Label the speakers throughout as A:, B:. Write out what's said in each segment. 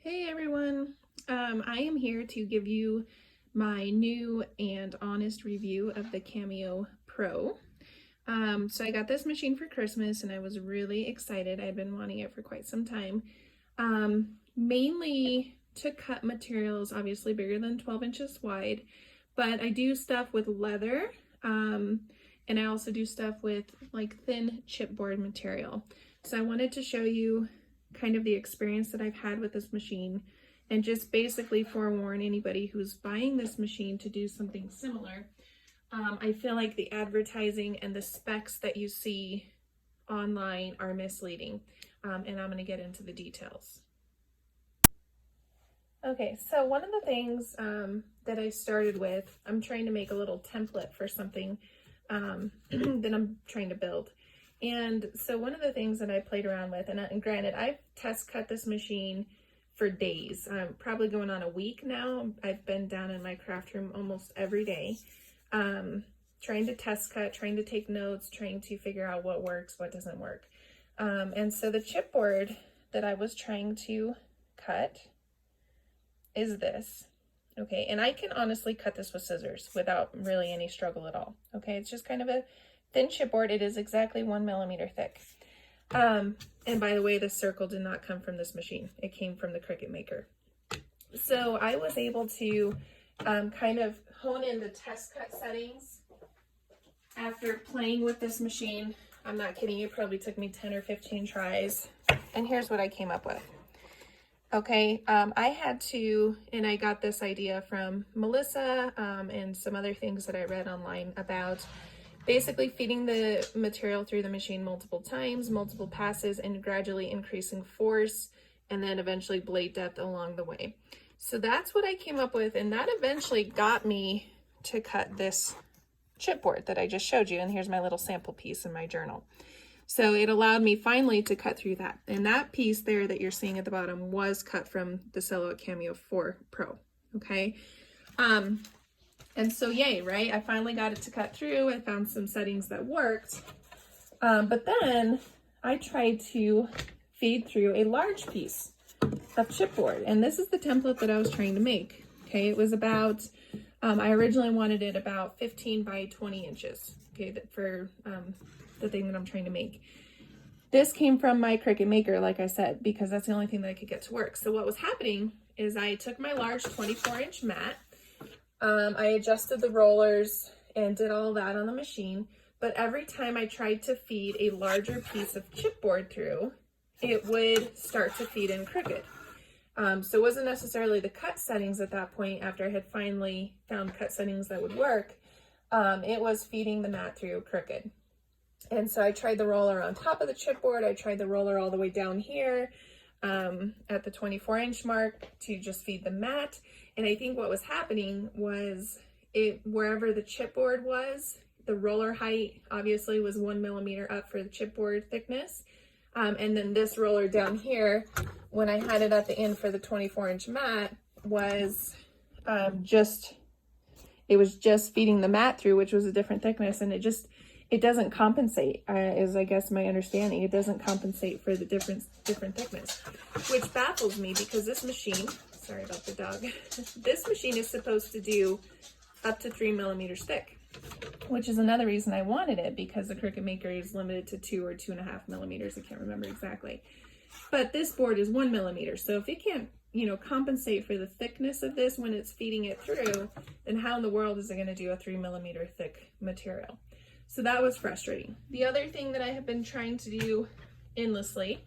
A: Hey everyone, I am here to give you my new and honest review of the Cameo Pro. So I got this machine for Christmas and I was really excited. I've been wanting it for quite some time. Mainly to cut materials obviously bigger than 12 inches wide, but I do stuff with leather, and I also do stuff with like thin chipboard material. So I wanted to show you kind of the experience that I've had with this machine and just basically forewarn anybody who's buying this machine to do something similar. I feel like the advertising and the specs that you see online are misleading, and I'm going to get into the details. Okay, so one of the things that I started with, I'm trying to make a little template for something that I'm trying to build. And so one of the things that I played around with, and granted, I've test cut this machine for days, probably going on a week now. I've been down in my craft room almost every day, trying to test cut, trying to take notes, trying to figure out what works, what doesn't work. And so the chipboard that I was trying to cut is this. Okay, and I can honestly cut this with scissors without really any struggle at all. Okay, it's just kind of a thin chipboard. It is exactly 1 millimeter thick. And by the way, this circle did not come from this machine. It came from the Cricut Maker. So I was able to kind of hone in the test cut settings after playing with this machine. I'm not kidding you, it probably took me 10 or 15 tries. And here's what I came up with. Okay, I had to, and I got this idea from Melissa and some other things that I read online about basically feeding the material through the machine multiple times, multiple passes, and gradually increasing force, and then eventually blade depth along the way. So that's what I came up with, and that eventually got me to cut this chipboard that I just showed you, and here's my little sample piece in my journal. So it allowed me finally to cut through that. And that piece there that you're seeing at the bottom was cut from the Silhouette Cameo 4 Pro, okay? And so yay, right? I finally got it to cut through. I found some settings that worked. But then I tried to feed through a large piece of chipboard. And this is the template that I was trying to make, okay? It was about, I originally wanted it about 15 by 20 inches, okay, for the thing that I'm trying to make. This came from my Cricut Maker, like I said, because that's the only thing that I could get to work. So what was happening is I took my large 24-inch mat, I adjusted the rollers and did all that on the machine, but every time I tried to feed a larger piece of chipboard through, it would start to feed in crooked. So it wasn't necessarily the cut settings at that point after I had finally found cut settings that would work. It was feeding the mat through crooked. And so I tried the roller on top of the chipboard. I tried the roller all the way down here at the 24-inch mark to just feed the mat. And I think what was happening was wherever the chipboard was, the roller height obviously was 1 millimeter up for the chipboard thickness. And then this roller down here, when I had it at the end for the 24-inch mat, was it was just feeding the mat through, which was a different thickness, and it doesn't compensate, is I guess my understanding. It doesn't compensate for the different thickness, which baffles me because this machine, sorry about the dog, this machine is supposed to do up to 3 millimeters thick, which is another reason I wanted it, because the Cricut Maker is limited to 2 or 2.5 millimeters. I can't remember exactly. But this board is 1 millimeter. So if it can't, compensate for the thickness of this when it's feeding it through, then how in the world is it going to do a 3 millimeter thick material? So that was frustrating. The other thing that I have been trying to do endlessly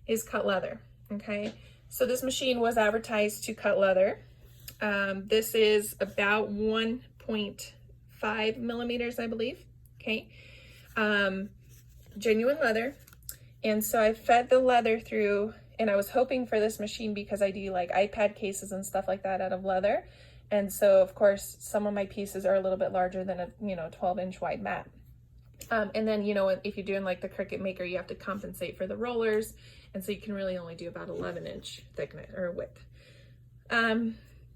A: is cut leather, okay? So this machine was advertised to cut leather. This is about 1.5 millimeters, I believe, okay? Genuine leather. And so I fed the leather through, and I was hoping for this machine because I do like iPad cases and stuff like that out of leather. And so of course, some of my pieces are a little bit larger than a, 12-inch wide mat. And then, if you're doing like the Cricut Maker, you have to compensate for the rollers. And so you can really only do about 11-inch thickness or width.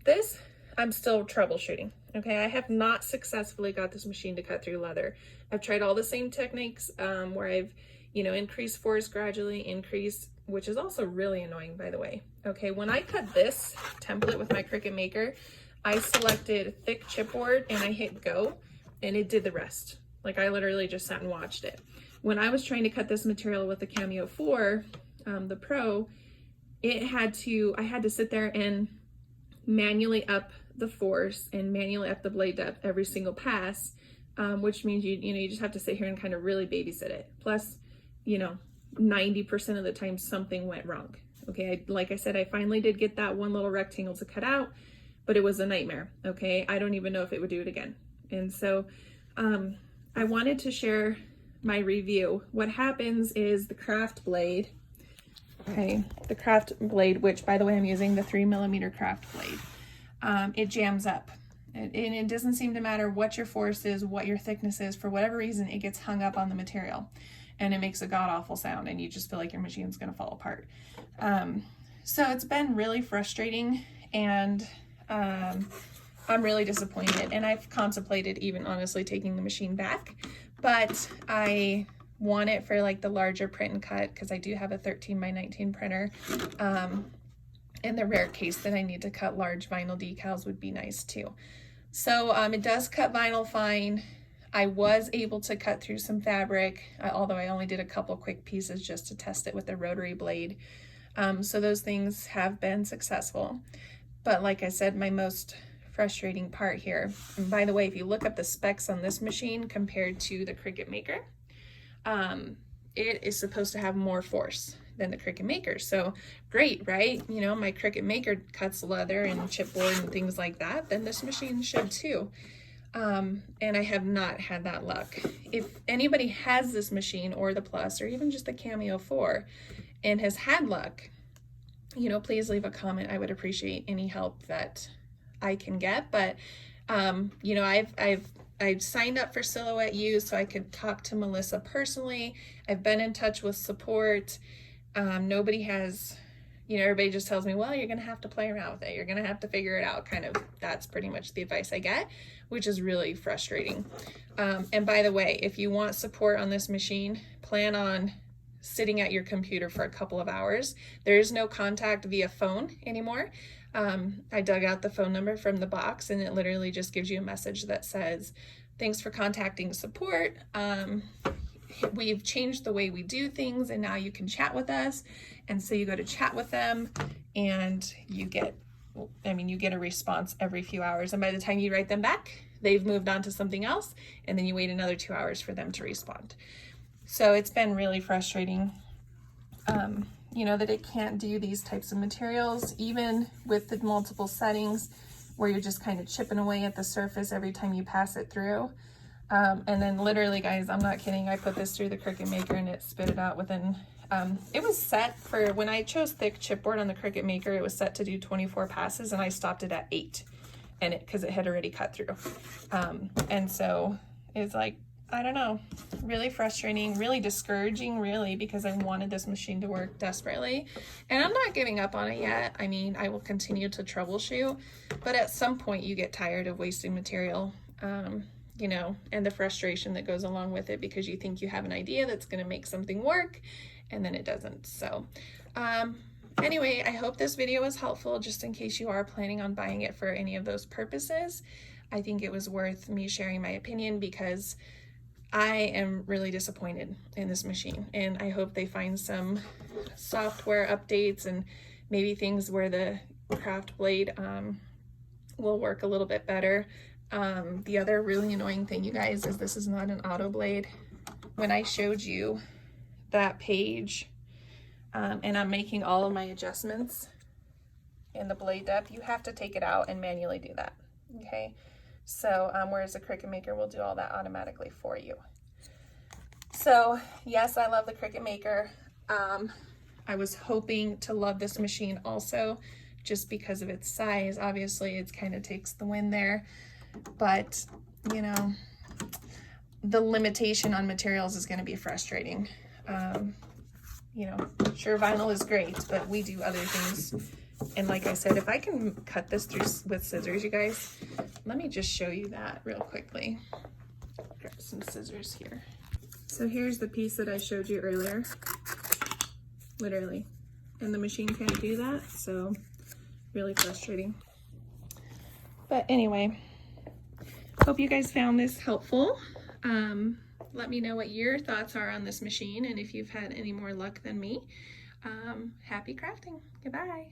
A: This, I'm still troubleshooting. Okay, I have not successfully got this machine to cut through leather. I've tried all the same techniques where I've, increased force gradually, increased which is also really annoying, by the way. Okay, when I cut this template with my Cricut Maker, I selected thick chipboard and I hit go, and it did the rest. Like, I literally just sat and watched it. When I was trying to cut this material with the Cameo 4, the Pro, I had to sit there and manually up the force and manually up the blade depth every single pass, which means you just have to sit here and kind of really babysit it. Plus, 90% of the time something went wrong. Okay, like I said, I finally did get that one little rectangle to cut out, but it was a nightmare. Okay, I don't even know if it would do it again. And so I wanted to share my review. What happens is the craft blade, okay, the craft blade, which by the way, I'm using the 3mm craft blade, it jams up. And it doesn't seem to matter what your force is, what your thickness is, for whatever reason, it gets hung up on the material. And it makes a god-awful sound, and you just feel like your machine's gonna fall apart. So it's been really frustrating, and I'm really disappointed. And I've contemplated even honestly taking the machine back, but I want it for like the larger print and cut, because I do have a 13x19 printer. In the rare case that I need to cut large vinyl decals would be nice too. So it does cut vinyl fine. I was able to cut through some fabric, although I only did a couple quick pieces just to test it with the rotary blade. So those things have been successful. But like I said, my most frustrating part here, and by the way, if you look up the specs on this machine compared to the Cricut Maker, it is supposed to have more force than the Cricut Maker. So great, right? My Cricut Maker cuts leather and chipboard and things like that, then this machine should too. And I have not had that luck. If anybody has this machine or the Plus or even just the Cameo 4 and has had luck, please leave a comment. I would appreciate any help that I can get. But I've signed up for Silhouette U so I could talk to Melissa personally. I've been in touch with support. Nobody has, everybody just tells me, well, you're gonna have to play around with it. You're gonna have to figure it out. Kind of, that's pretty much the advice I get, which is really frustrating. And by the way, if you want support on this machine, plan on sitting at your computer for a couple of hours. There is no contact via phone anymore. I dug out the phone number from the box, and it literally just gives you a message that says, thanks for contacting support. We've changed the way we do things, and now you can chat with us. And so you go to chat with them, and you get a response every few hours. And by the time you write them back, they've moved on to something else, and then you wait another 2 hours for them to respond. So it's been really frustrating, that it can't do these types of materials, even with the multiple settings where you're just kind of chipping away at the surface every time you pass it through. And then literally, guys, I'm not kidding, I put this through the Cricut Maker and it spit it out within, it was set for, when I chose thick chipboard on the Cricut Maker, it was set to do 24 passes, and I stopped it at 8, and because it had already cut through. And so it's like, I don't know, really frustrating, really discouraging, really, because I wanted this machine to work desperately. And I'm not giving up on it yet. I will continue to troubleshoot, but at some point you get tired of wasting material, and the frustration that goes along with it, because you think you have an idea that's going to make something work, and then it doesn't. So anyway, I hope this video was helpful, just in case you are planning on buying it for any of those purposes. I think it was worth me sharing my opinion, because I am really disappointed in this machine, and I hope they find some software updates and maybe things where the craft blade will work a little bit better. The other really annoying thing, you guys, is this is not an auto blade. When I showed you that page, and I'm making all of my adjustments in the blade depth, you have to take it out and manually do that, okay? So, whereas the Cricut Maker will do all that automatically for you. So, yes, I love the Cricut Maker. I was hoping to love this machine also, just because of its size. Obviously, it kind of takes the win there. But, the limitation on materials is going to be frustrating. Sure, vinyl is great, but we do other things. And like I said, if I can cut this through with scissors, you guys, let me just show you that real quickly. Grab some scissors here. So here's the piece that I showed you earlier. Literally, and the machine can't do that, so really frustrating. But anyway, hope you guys found this helpful. Let me know what your thoughts are on this machine and if you've had any more luck than me. Happy crafting. Goodbye.